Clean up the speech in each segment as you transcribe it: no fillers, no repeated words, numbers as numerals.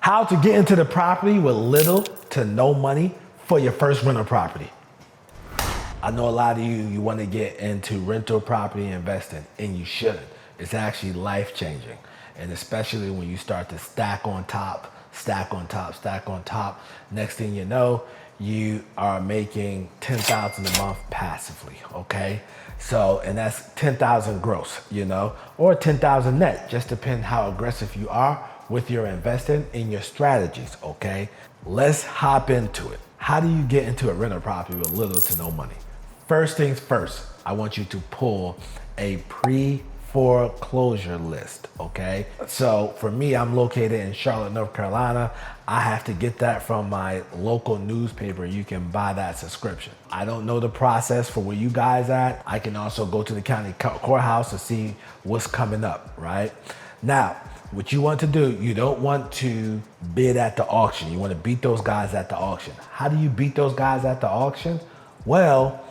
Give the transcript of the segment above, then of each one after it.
How to get into the property with little to no money for your first rental property. I know a lot of you want to get into rental property investing, and you should. It's actually life-changing. And especially when you start to stack on top, stack on top, stack on top. Next thing you know, you are making $10,000 a month passively, okay? So, and that's 10,000 gross, or 10,000 net, just depend how aggressive you are with your investing in your strategies, okay? Let's hop into it. How do you get into a rental property with little to no money? First things first, I want you to pull a pre-foreclosure list, okay? So for me, I'm located in Charlotte, North Carolina. I have to get that from my local newspaper. You can buy that subscription. I don't know the process for where you guys at. I can also go to the county courthouse to see what's coming up, right? Now, what you want to do, you don't want to bid at the auction. You want to beat those guys at the auction. How do you beat those guys at the auction? Well,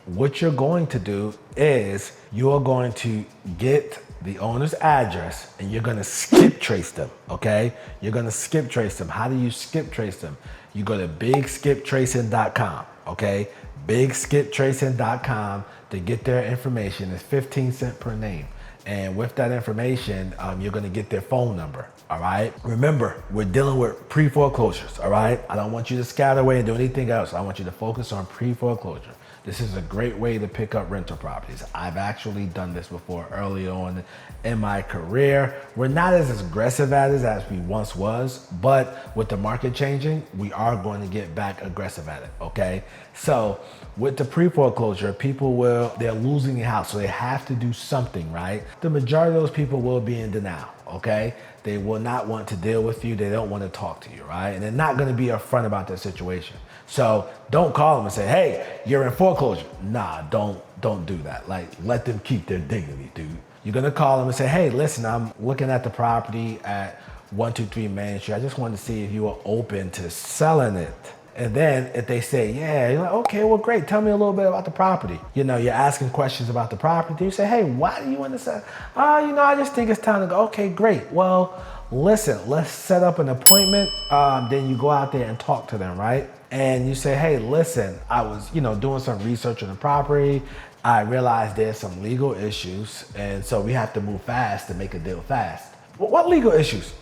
what you're going to do is you're going to get the owner's address and you're going to skip trace them, okay? You're going to skip trace them. How do you skip trace them? You go to bigskiptracing.com, okay? Bigskiptracing.com to get their information. It's 15 cents per name. And with that information, you're gonna get their phone number, all right? Remember, we're dealing with pre-foreclosures, all right? I don't want you to scatter away and do anything else. I want you to focus on pre-foreclosure. This is a great way to pick up rental properties. I've actually done this before early on in my career. We're not as aggressive at it as we once was, but with the market changing, we are going to get back aggressive at it, okay? So with the pre-foreclosure, they're losing the house, so they have to do something, right? The majority of those people will be in denial, okay? They will not want to deal with you. They don't want to talk to you, right? And they're not going to be upfront about their situation. So don't call them and say, hey, you're in foreclosure. Nah, don't do that. Like, let them keep their dignity, dude. You're going to call them and say, hey, listen, I'm looking at the property at 123 Main Street. I just wanted to see if you were open to selling it. And then if they say, yeah, you're like, okay, well, great. Tell me a little bit about the property. You're asking questions about the property. You say, hey, why do you want to sell? Oh, I just think it's time to go. Okay, great. Well, listen, let's set up an appointment. Then you go out there and talk to them, right? And you say, hey, listen, I was, doing some research on the property. I realized there's some legal issues. And so we have to move fast to make a deal fast. What legal issues?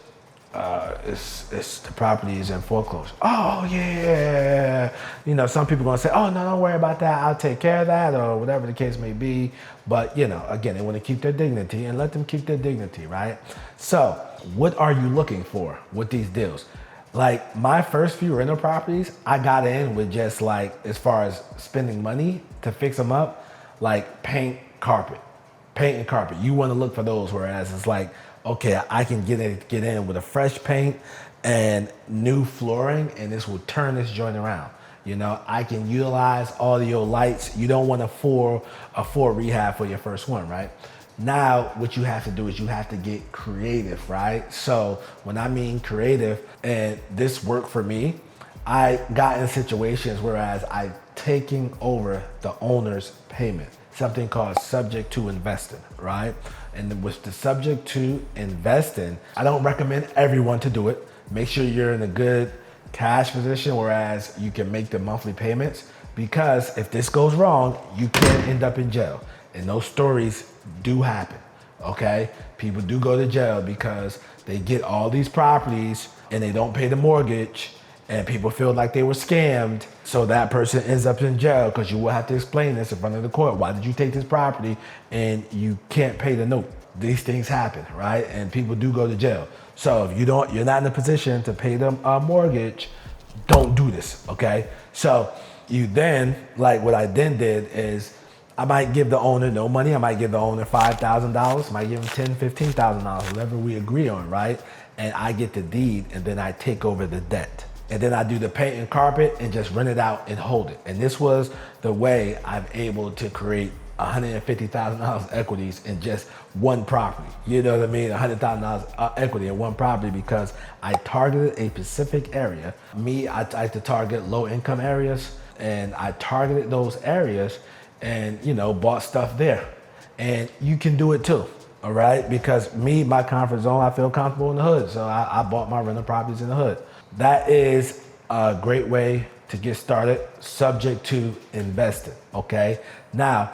It's the property is in foreclosure. Oh yeah. Some people are gonna say, oh no, don't worry about that. I'll take care of that, or whatever the case may be. But again, they want to keep their dignity, and let them keep their dignity, right? So what are you looking for with these deals? Like my first few rental properties, I got in with just as far as spending money to fix them up, like paint and carpet. You want to look for those, whereas it's like, okay, I can get in with a fresh paint and new flooring, and this will turn this joint around. I can utilize all of your lights. You don't want a full rehab for your first one, right? Now, what you have to do is you have to get creative, right? So when I mean creative, and this worked for me, I got in situations whereas I taking over the owner's payment, something called subject to investing, right? And with the subject to investing, I don't recommend everyone to do it. Make sure you're in a good cash position, whereas you can make the monthly payments, because if this goes wrong, you can end up in jail. And those stories do happen, okay? People do go to jail because they get all these properties and they don't pay the mortgage, and people feel like they were scammed. So that person ends up in jail, because you will have to explain this in front of the court. Why did you take this property and you can't pay the note? These things happen, right? And people do go to jail. So if you're not in a position to pay the mortgage, don't do this, okay? So you then, what I then did is, I might give the owner no money. I might give the owner $5,000. I might give him $10,000, $15,000, whatever we agree on, right? And I get the deed, and then I take over the debt. And then I do the paint and carpet and just rent it out and hold it. And this was the way I'm able to create $150,000 equities in just one property. You know what I mean? $100,000 equity in one property, because I targeted a specific area. I like to target low income areas, and I targeted those areas and bought stuff there. And you can do it too. all right? Because my comfort zone, I feel comfortable in the hood. So I bought my rental properties in the hood. That is a great way to get started, subject to investing, okay? Now,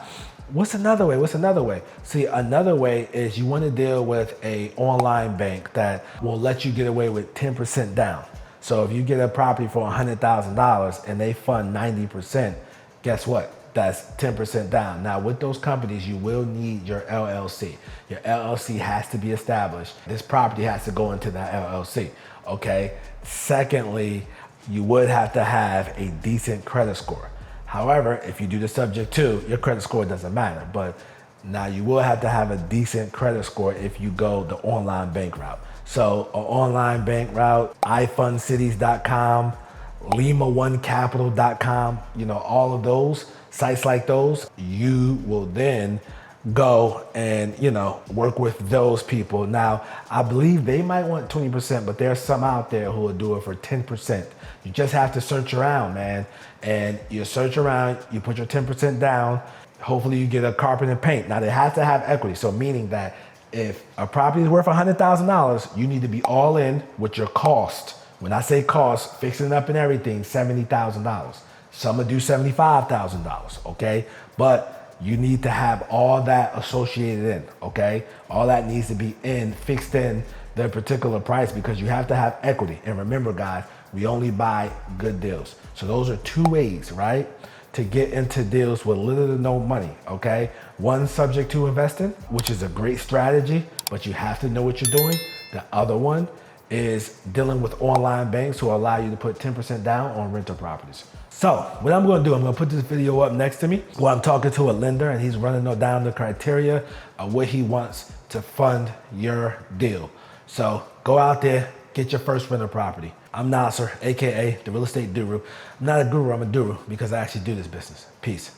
what's another way? See, another way is you want to deal with a online bank that will let you get away with 10% down. So if you get a property for $100,000 and they fund 90%, guess what? That's 10% down. Now with those companies, you will need your LLC. Your LLC has to be established. This property has to go into that LLC, okay? Secondly, you would have to have a decent credit score. However, if you do the subject to, your credit score doesn't matter. But now you will have to have a decent credit score if you go the online bank route. So an online bank route, iFundCities.com, Lima1Capital.com, all of those sites like those, you will then go and work with those people. Now, I believe they might want 20%, but there's some out there who will do it for 10%. You just have to search around, man. And you search around, you put your 10% down, hopefully you get a carpet and paint. Now, they have to have equity, so meaning that if a property is worth $100,000, you need to be all in with your cost. When I say cost, fixing it up and everything, $70,000. Some will do $75,000, okay? But you need to have all that associated in, okay? All that needs to be fixed in the particular price because you have to have equity. And remember, guys, we only buy good deals. So those are two ways, right, to get into deals with little to no money, okay? One, subject to investing, which is a great strategy, but you have to know what you're doing. The other one is dealing with online banks who allow you to put 10% down on rental properties. So what I'm gonna do, I'm gonna put this video up next to me where I'm talking to a lender and he's running down the criteria of what he wants to fund your deal. So go out there, get your first rental property. I'm Nasser, AKA the Real Estate Guru. I'm not a guru, I'm a duru because I actually do this business. Peace.